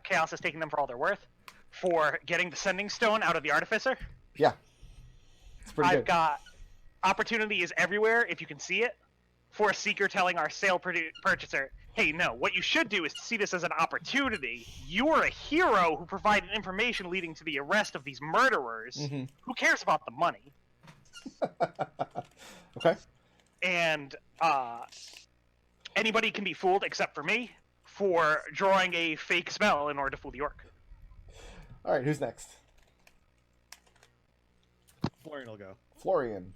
Chaos is taking them for all they're worth. For getting the Sending Stone out of the Artificer, Yeah. It's pretty I've good. got opportunity is everywhere if you can see it. For Seeker telling our sale purchaser, hey, no, what you should do is see this as an opportunity. You are a hero who provided information leading to the arrest of these murderers. Mhm. Who cares about the money? Okay. And anybody can be fooled except for me for drawing a fake spell in order to fool the orc. All right, who's next? Florian will go. Florian.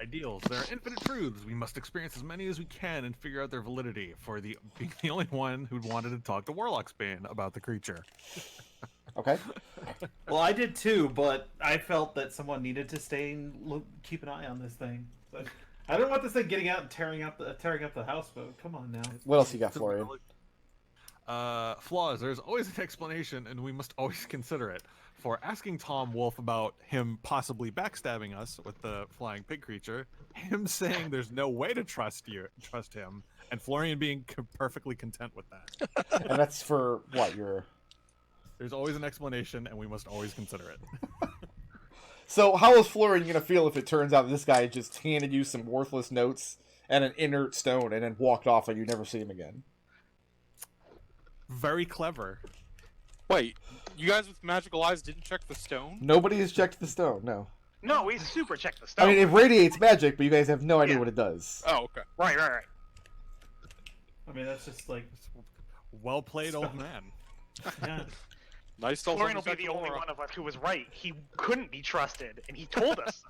Ideals. There are infinite truths. We must experience as many as we can and figure out their validity. For being the only one who wanted to talk to Warlock's Bane about the creature. Okay. Well, I did too, but I felt that someone needed to stay and keep an eye on this thing. But I don't want this thing getting out and tearing up the houseboat. Come on now. What else you got, Florian? Flaws. There's always an explanation, and we must always consider it. For asking Tom Wolfe about him possibly backstabbing us with the flying pig creature, him saying there's no way to trust him, and Florian being perfectly content with that. And that's for what? There's always an explanation, and we must always consider it. So how is Florian going to feel if it turns out this guy just handed you some worthless notes and an inert stone and then walked off and you never see him again? Very clever. Wait, you guys with magical eyes didn't check the stone? Nobody has checked the stone, no. No, we super checked the stone. I mean, it radiates magic, but you guys have no idea Yeah. what it does. Oh, okay. Right. I mean, that's just like, Well played, old man. yeah. Nice. Florian will be the only one of us who was right. He couldn't be trusted, and he told us.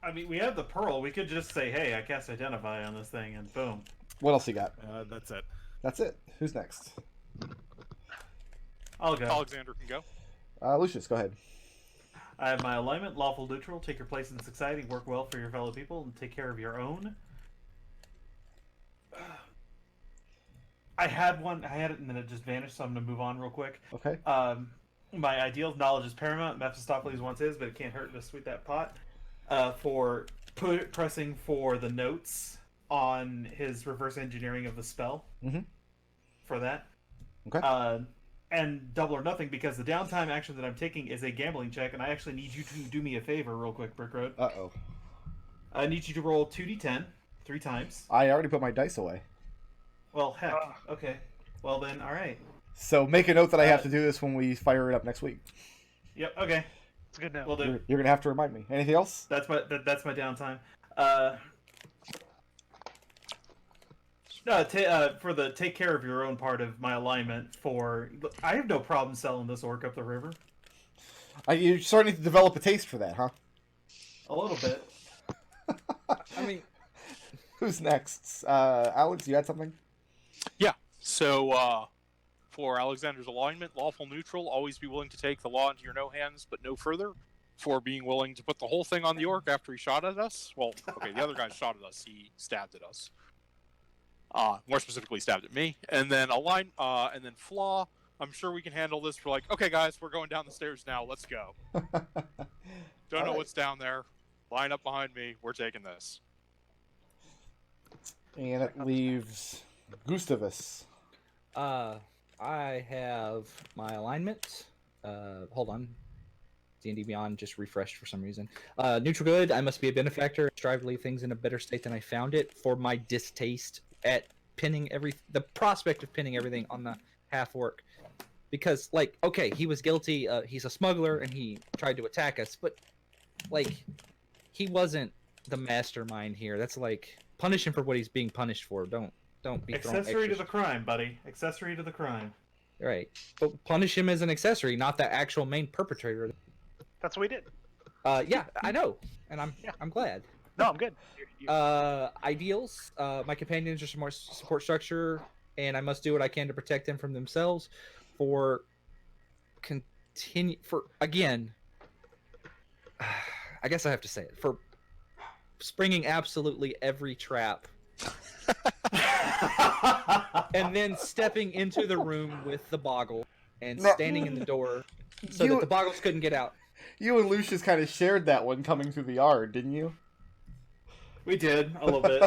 I mean, we have the pearl. We could just say, hey, I cast Identify on this thing, and boom. What else you got? That's it. That's it. Who's next? I'll go. Alexander can go. Lucius, go ahead. I have my alignment, lawful neutral. Take your place in society, work well for your fellow people, and take care of your own. I had it, and then it just vanished, so I'm going to move on real quick. Okay. My ideal knowledge is paramount. Mephistopheles once is, but it can't hurt to sweet that pot. For pressing for the notes on his reverse engineering of the spell. Mhm. For that. Okay. And double or nothing, because the downtime action that I'm taking is a gambling check, and I actually need you to do me a favor real quick, Brick Road. Uh-oh. I need you to roll 2d10 3 times. I already put my dice away. Well, heck. Okay. Well then, alright. So make a note that I have to do this when we fire it up next week. Yep, okay. It's good now. We'll do. You're going to have to remind me. Anything else? That's my downtime. For the take care of your own part of my alignment, I have no problem selling this orc up the river. You're starting to develop a taste for that, huh? A little bit. I mean, Who's next? Alex, you had something? Yeah. So, for Alexander's alignment, lawful neutral, always be willing to take the law into your no hands, but no further. For being willing to put the whole thing on the orc after he shot at us. Well, okay, the other guy shot at us. He stabbed at us. More specifically, stabbed at me. And then and then flaw. I'm sure we can handle this for okay, guys, we're going down the stairs now. Let's go. Don't know what's down there. Line up behind me. We're taking this. And it leaves Gustavus. I have my alignment. Hold on. D&D Beyond just refreshed for some reason. Neutral good. I must be a benefactor. Strive to leave things in a better state than I found it. For my distaste at pinning the prospect of pinning everything on the half orc, because like, okay, he was guilty. He's a smuggler and he tried to attack us, but like, he wasn't the mastermind here. That's like, punish him for what he's being punished for. Don't be thrown Accessory to extra. the crime, buddy. Accessory to the crime. Right, but punish him as an accessory, not the actual main perpetrator. That's what we did. Yeah, I know, and I'm glad. No, I'm good. Ideals. My companions are some more support structure, and I must do what I can to protect them from themselves. Again, I guess I have to say it, for springing absolutely every trap, and then stepping into the room with the boggle and No. standing in the door so You- that the boggles couldn't get out. You and Lucius kind of shared that one coming through the yard, didn't you? We did a little bit.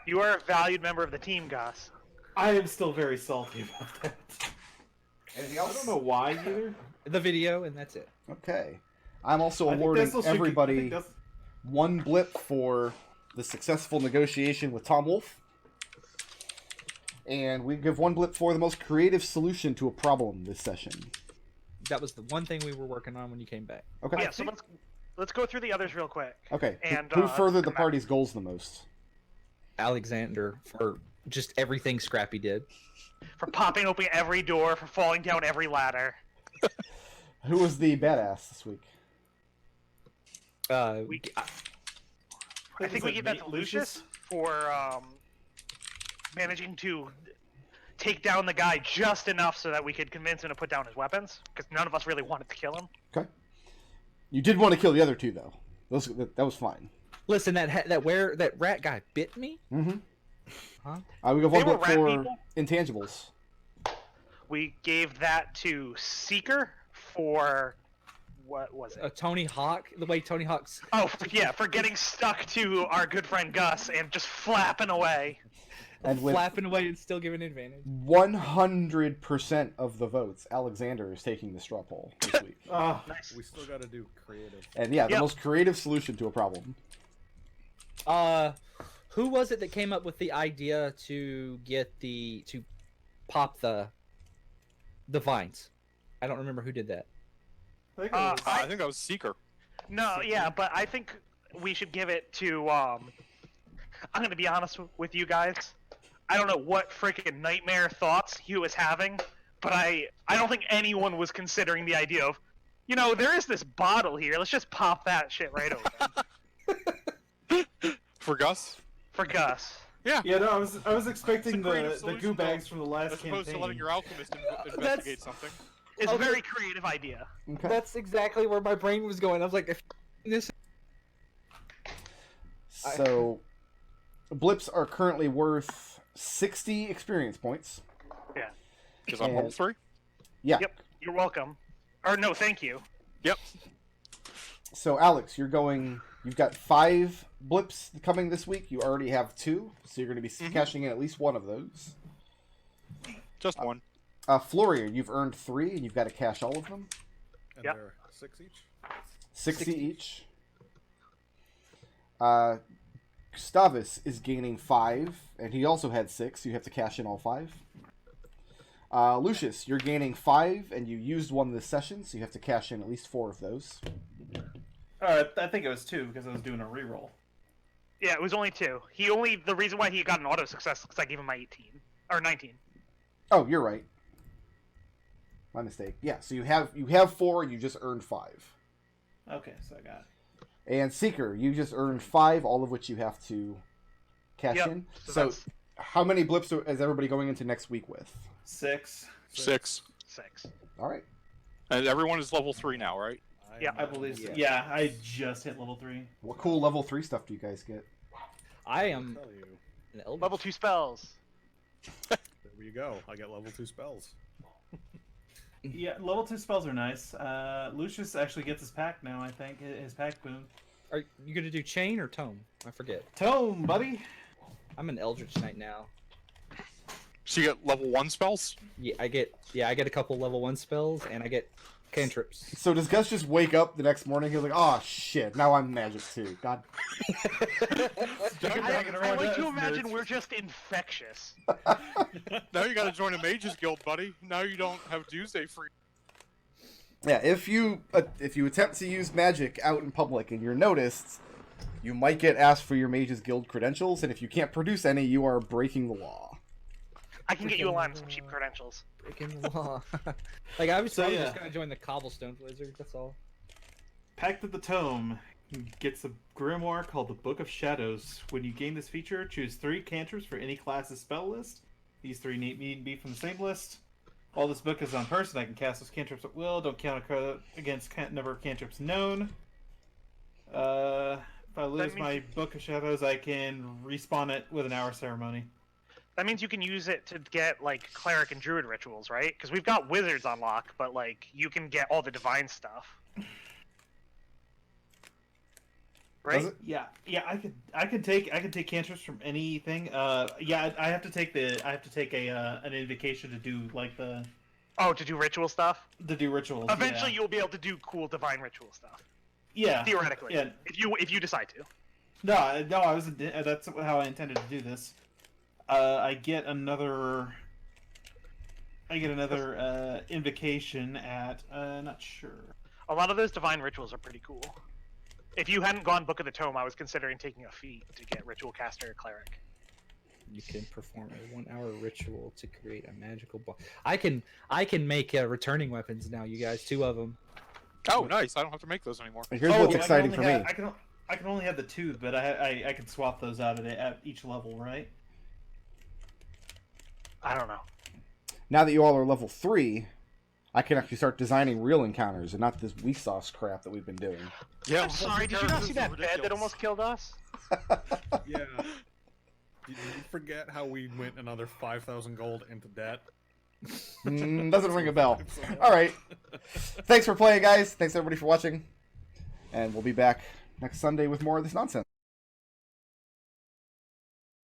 You are a valued member of the team, Gus. I am still very salty about that. Anything I don't know why either. The video, and that's it. Okay. I'm also I think awarding Destil should- I everybody think that's- one blip for the successful negotiation with Tom Wolfe. And we give one blip for the most creative solution to a problem this session. That was the one thing we were working on when you came back. Okay. Yeah, so let's go through the others real quick. Okay. And, Who furthered the come back. party's goals the most? Alexander for just everything Scrappy did. For popping open every door, for falling down every ladder. Who was the badass this week? I think we it gave that to Lucius for managing to take down the guy just enough so that we could convince him to put down his weapons, because none of us really wanted to kill him. Okay. You did want to kill the other two, though. That was fine. Listen, that rat guy bit me. Mm-hmm. Huh? We give one They were blip rat for people? intangibles. We gave that to Seeker for what was it? Tony Hawk, the way Tony Hawk's Oh, yeah, for getting stuck to our good friend Gus and just flapping away. And with flapping away and still giving advantage. 100% of the votes, Alexander is taking the straw poll this week. Oh, Nice. We still got to do creative. And yeah, the Yep. most creative solution to a problem. Who was it that came up with the idea to pop the vines? I don't remember who did that. I think it was- I think that was Seeker. No, yeah, but I think we should give it to, I'm gonna be honest with you guys. I don't know what freaking nightmare thoughts he was having, but I don't think anyone was considering the idea of, there is this bottle here, let's just pop that shit right open. For Gus? For Gus. Yeah, no, I was expecting creative the solution, goo bags though, from the last As opposed to letting campaign. your alchemist investigate something. It's a Okay. very creative idea. Okay. That's exactly where my brain was going. I was like, if this. So, blips are currently worth 60 experience points. Because I'm level 3? Yeah. Yep, you're welcome. Or no, thank you. Yep. So, Alex, you've got 5 blips coming this week. You already have 2, so you're going to be cashing in at least one of those. Just one. Florian, you've earned 3, and you've got to cash all of them. And Yep. they're 6 each? 60 each. Gustavus is gaining 5, and he also had 6, so you have to cash in all 5. Lucius, you're gaining 5, and you used 1 this session, so you have to cash in at least 4 of those. I think it was 2 because I was doing a reroll. Yeah, it was only 2. The reason why he got an auto success is because I gave him my 18. Or 19. Oh, you're right. My mistake. Yeah, so you have 4, and you just earned 5. Okay, so I got And Seeker, you just earned 5, all of which you have to cash Yep, in. so So, that's- how many blips is everybody going into next week with? 6. 6. 6. All right. And everyone is level 3 now, right? Yeah. I believe so. Yeah. Yeah, I just hit level 3. What cool level 3 stuff do you guys get? I am I'll tell you. an elder. Level 2 spells. There you go. I get level 2 spells. Yeah, level 2 spells are nice. Lucius actually gets his pack now, I think. His pack boon. Are you gonna do chain or tome? I forget. Tome, buddy! I'm an Eldritch Knight now. So you get level 1 spells? I get a couple level 1 spells, and I get Cantrips. So does Gus just wake up the next morning? He's like, "Oh shit! Now I'm magic too." God. I like to imagine we're just infectious. Now you gotta join a mages guild, buddy. Now you don't have Tuesday free. Yeah, if you attempt to use magic out in public and you're noticed, you might get asked for your mages guild credentials, and if you can't produce any, you are breaking the law. I can get you a line with some cheap credentials. Breaking the law. Like, I was So, probably yeah. just gonna join the Cobblestone Blizzard, that's all. Pact of the Tome gets a grimoire called the Book of Shadows. When you gain this feature, choose 3 cantrips for any class's spell list. These 3 need to be from the same list. While this book is on person, I can cast those cantrips at will. Don't count against number of cantrips known. If I lose my Book of Shadows, I can respawn it with an hour ceremony. That means you can use it to get, like, cleric and druid rituals, right? Because we've got wizards on lock, but, like, you can get all the divine stuff. Right? Yeah, I could take cantrips from anything. Yeah, I have to take an invocation to do like the to do ritual stuff. to do rituals. Eventually, you'll be able to do cool divine ritual stuff. Yeah, Theoretically, Yeah. if you decide to. No, I was. That's how I intended to do this. I get another invocation at not sure. A lot of those divine rituals are pretty cool. If you hadn't gone Book of the Tome, I was considering taking a feat to get Ritual Caster or Cleric. You can perform a 1-hour ritual to create a magical ball. I can make returning weapons now, you guys. 2 of them. Oh, nice! I don't have to make those anymore. And here's what's exciting for me. I can only have the 2, but I can swap those out at each level, right? I don't know. Now that you all are level 3, I can actually start designing real encounters and not this weak sauce crap that we've been doing. Yeah, I'm sorry, did you not see that bed that almost killed us? Yeah. Did you forget how we went another 5,000 gold into debt? Doesn't ring a bell. All right. Thanks for playing, guys. Thanks everybody for watching, and we'll be back next Sunday with more of this nonsense.